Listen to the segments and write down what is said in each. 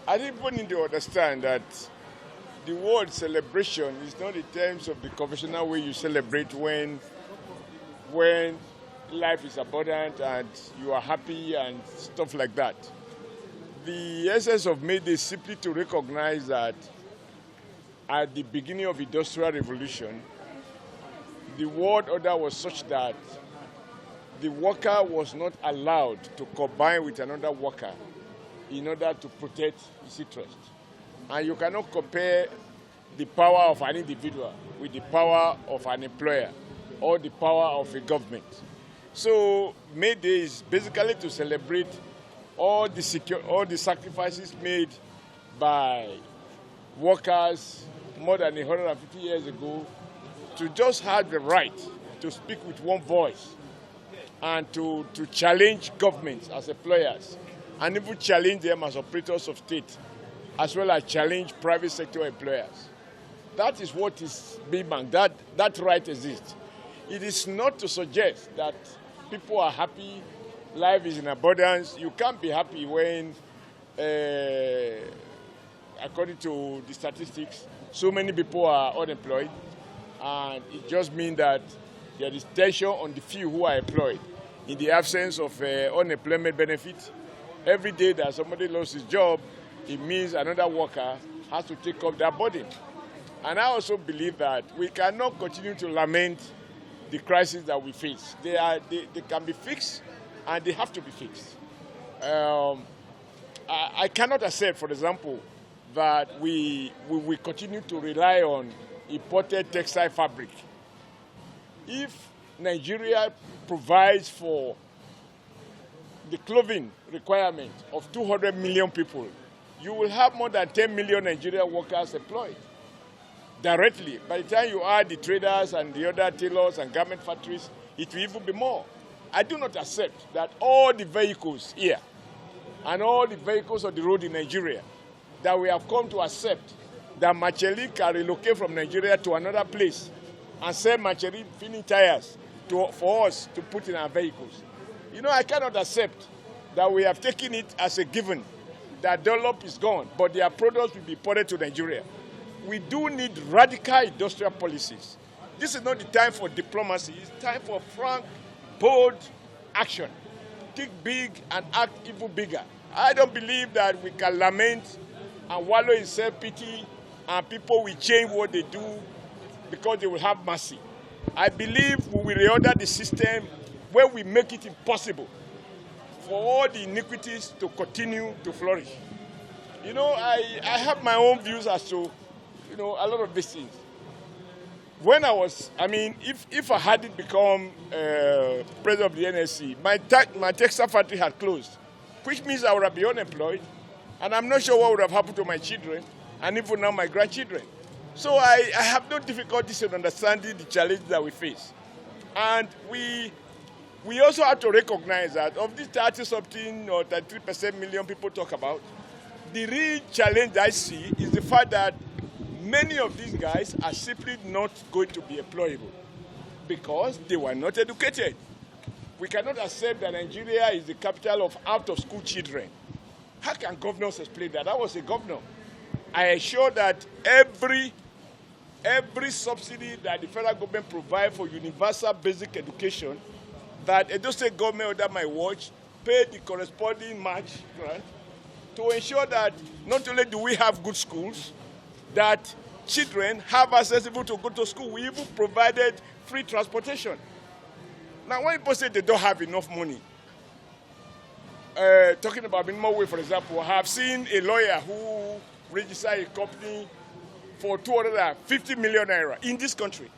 I think people need to understand that the word celebration is not in terms of the conventional way you celebrate when life is abundant and you are happy and stuff like that. The essence of May Day is simply to recognize that at the beginning of the Industrial Revolution, the world order was such that the worker was not allowed to combine with another worker in order to protect his interest. And you cannot compare the power of an individual with the power of an employer or the power of a government. So May Day is basically to celebrate all the sacrifices made by workers more than 150 years ago to just have the right to speak with one voice and to challenge governments as employers and even challenge them as operators of state, as well as challenge private sector employers. That is what is being banked. That right exists. It is not to suggest that people are happy, life is in abundance. You can't be happy when, according to the statistics, so many people are unemployed. And it just means that there is tension on the few who are employed. In the absence of unemployment benefit, every day that somebody lost his job, it means another worker has to take up that burden. And I also believe that we cannot continue to lament the crisis that we face. They can be fixed, and they have to be fixed. I cannot accept, for example, that we continue to rely on imported textile fabric. If Nigeria provides for the clothing requirement of 200 million people, you will have more than 10 million Nigerian workers employed directly. By the time you add the traders and the other tailors and garment factories, it will even be more. I do not accept that all the vehicles here and all the vehicles on the road in Nigeria that we have come to accept that Macheli can relocate from Nigeria to another place and sell Macheli filling tires for us to put in our vehicles. You know, I cannot accept that we have taken it as a given that Dunlop is gone, but their products will be imported to Nigeria. We do need radical industrial policies. This is not the time for diplomacy. It's time for frank, bold action. Think big and act even bigger. I don't believe that we can lament and wallow in self-pity and people will change what they do because they will have mercy. I believe we will reorder the system where we make it impossible for all the iniquities to continue to flourish. You know, I have my own views as to, a lot of these things. When if I hadn't become president of the NSC, my textile factory had closed, which means I would have been unemployed, and I'm not sure what would have happened to my children, and even now my grandchildren. So I have no difficulties in understanding the challenges that we face. And we also have to recognize that of these 30-something or 33% million people talk about, the real challenge I see is the fact that many of these guys are simply not going to be employable because they were not educated. We cannot accept that Nigeria is the capital of out-of-school children. How can governors explain that? I was a governor. I ensure that every subsidy that the federal government provides for universal basic education, that Edo State government under my watch paid the corresponding match grant to ensure that not only do we have good schools, that children have accessible to go to school. We even provided free transportation. Now, when people say they don't have enough money, talking about minimum wage, for example, I have seen a lawyer who registered a company for 250 million naira in this country,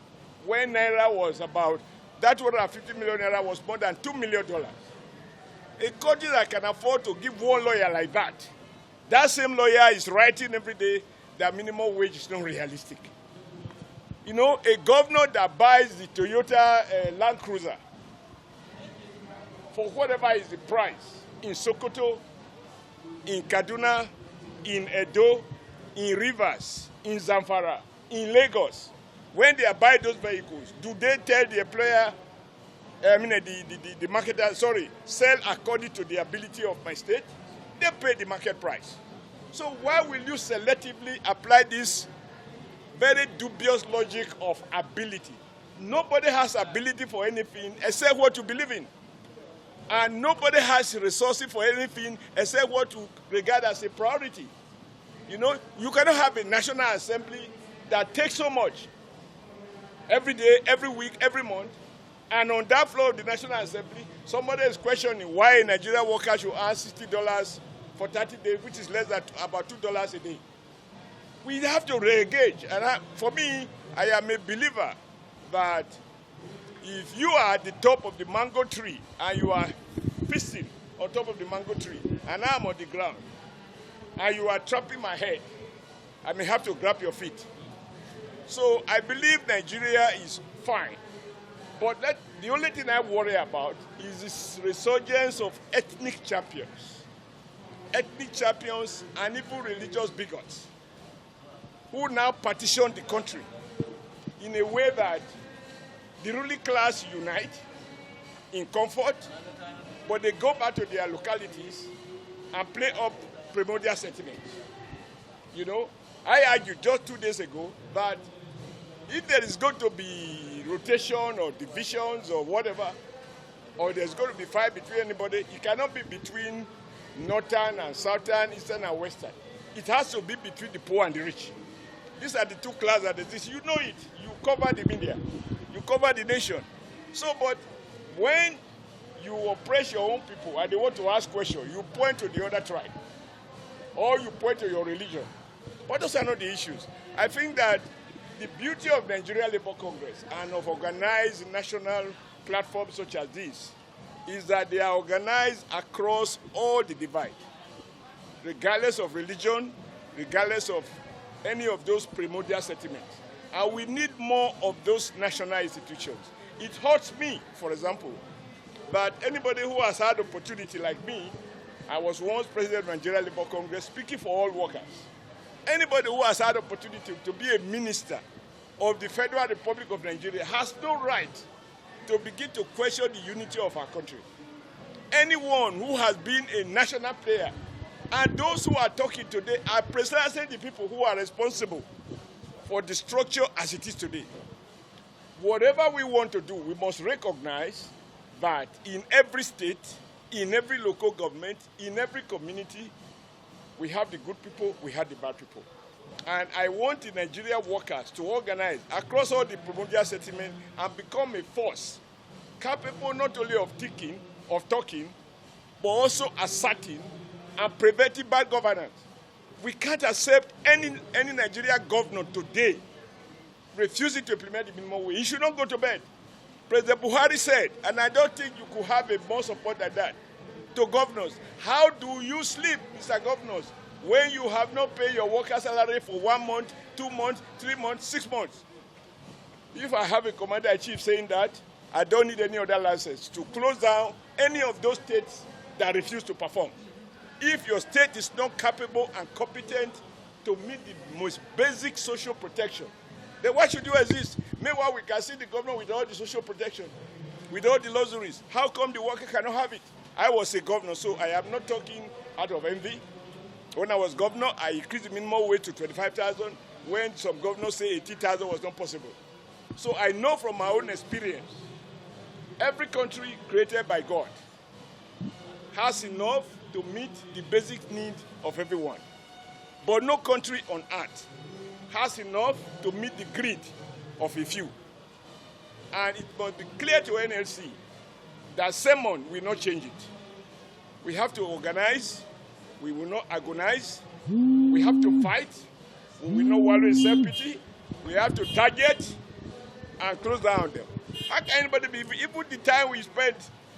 when naira was about, that 250 million naira was more than $2 million. A country that can afford to give one lawyer like that same lawyer is writing every day that minimum wage is not realistic. You know, a governor that buys the Toyota Land Cruiser for whatever is the price in Sokoto, in Kaduna, in Edo, in Rivers, in Zamfara, in Lagos, when they are buying those vehicles, do they tell the employer, the marketer, sell according to the ability of my state? They pay the market price. So why will you selectively apply this very dubious logic of ability? Nobody has ability for anything except what you believe in. And nobody has resources for anything except what you regard as a priority. You know, you cannot have a National Assembly that takes so much every day, every week, every month, and on that floor of the National Assembly, somebody is questioning why a Nigerian worker should earn $60 for 30 days, which is less than about $2 a day. We have to re-engage. And for me, I am a believer that if you are at the top of the mango tree and you are feasting on top of the mango tree, and I'm on the ground, and you are trapping my head, I may have to grab your feet. So I believe Nigeria is fine. But the only thing I worry about is this resurgence of ethnic champions. Ethnic champions and even religious bigots who now partition the country in a way that the ruling class unite in comfort, but they go back to their localities and play up primordial sentiments. You know, I argued just 2 days ago that if there is going to be rotation or divisions or whatever, or there's going to be fight between anybody, it cannot be between northern and southern, eastern and western. It has to be between the poor and the rich. These are the two classes that exist. You know it. You cover the media. You cover the nation. So, but when you oppress your own people and they want to ask questions, you point to the other tribe or you point to your religion. But those are not the issues. I think that the beauty of Nigeria Labour Congress and of organized national platforms such as this is that they are organized across all the divide, regardless of religion, regardless of any of those primordial sentiments. And we need more of those national institutions. It hurts me, for example, that anybody who has had opportunity like me, I was once president of Nigeria Labour Congress, speaking for all workers. Anybody who has had opportunity to be a minister of the Federal Republic of Nigeria has no right to begin to question the unity of our country. Anyone who has been a national player, and those who are talking today are precisely the people who are responsible for the structure as it is today. Whatever we want to do, we must recognize that in every state, in every local government, in every community, we have the good people, we have the bad people. And I want the Nigerian workers to organize across all the primordial settlements and become a force capable not only of talking, but also asserting and preventing bad governance. We can't accept any Nigerian governor today refusing to implement the minimum wage. He should not go to bed. President Buhari said, and I don't think you could have a more support than that, to governors. How do you sleep, Mr. Governors, when you have not paid your worker salary for 1 month, 2 months, 3 months, 6 months? If I have a commander-in-chief saying that, I don't need any other license to close down any of those states that refuse to perform. If your state is not capable and competent to meet the most basic social protection, then why should you exist? Meanwhile, we can see the governor with all the social protection, with all the luxuries. How come the worker cannot have it? I was a governor, so I am not talking out of envy. When I was governor, I increased the minimum wage to 25,000 when some governors say 18,000 was not possible. So I know from my own experience, every country created by God has enough to meet the basic need of everyone. But no country on earth has enough to meet the greed of a few. And it must be clear to NLC that sermon will not change it. We have to organize. We will not agonize. We have to fight. We will not wallow in self-pity. We have to target and close down on them. How can anybody be, even the time we spent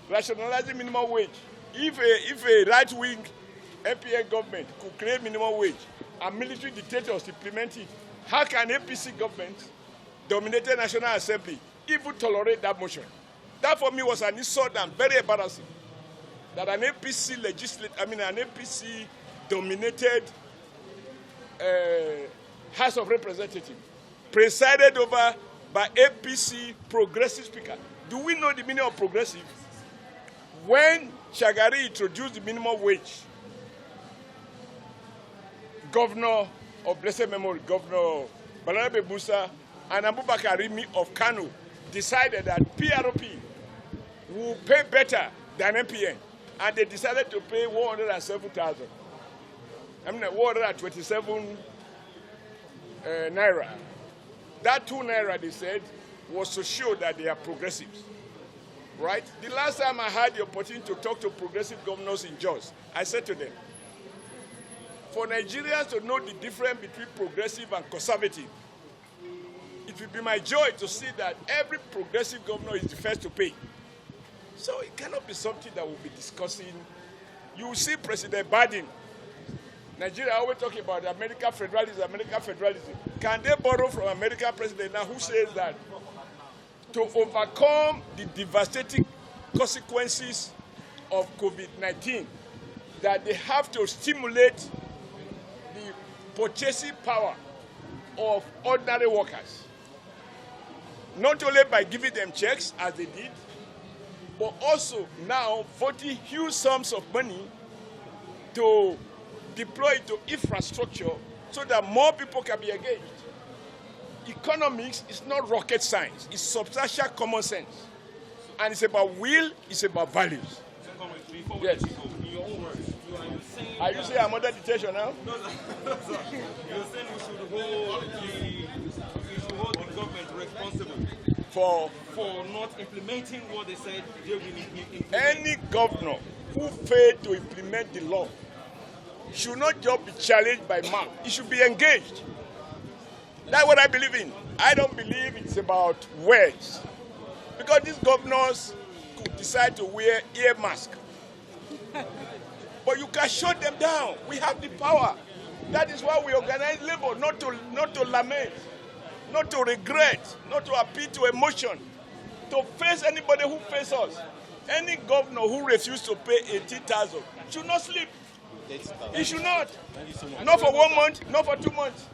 rationalizing minimum wage, if a right-wing MPN government could create minimum wage and military dictators implement it, how can APC government, dominated National Assembly, even tolerate that motion? That for me was an insult and very embarrassing. That an APC an APC dominated House of Representatives, presided over by APC progressive speaker. Do we know the meaning of progressive? When Shagari introduced the minimum wage, governor of blessed memory, Governor Balarabe Musa and Abubakar Rimi of Kano decided that PRP will pay better than MPN, and they decided to pay 107,000. I mean, 127 naira. That 2 naira, they said, was to show that they are progressives, right? The last time I had the opportunity to talk to progressive governors in Jos, I said to them, for Nigerians to know the difference between progressive and conservative, it will be my joy to see that every progressive governor is the first to pay. So it cannot be something that we'll be discussing. You will see President Biden. Nigeria always talking about American federalism, American federalism. Can they borrow from American president now who says that to overcome the devastating consequences of COVID-19, that they have to stimulate the purchasing power of ordinary workers, not only by giving them checks, as they did, but also now voting huge sums of money to deploy to infrastructure so that more people can be engaged. Economics is not rocket science. It's substantial common sense. And it's about will, it's about values. Yes. In your own words, are you saying I'm under detention now? No, sir. You're saying we should hold the government responsible for not implementing what they said they will implement. Any governor who failed to implement the law should not just be challenged by mouth. He should be engaged. That's what I believe in. I don't believe it's about words. Because these governors could decide to wear ear mask. But you can shut them down. We have the power. That is why we organize labor, not to lament, not to regret, not to appeal to emotion, to face anybody who faces us. Any governor who refuses to pay 18,000 should not sleep. He should not. Thank you so much. Not for 1 month, not for 2 months.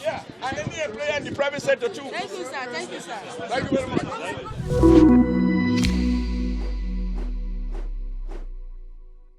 Yeah, and any employer in the private sector too. Thank you, sir. Thank you, sir. Thank you very much.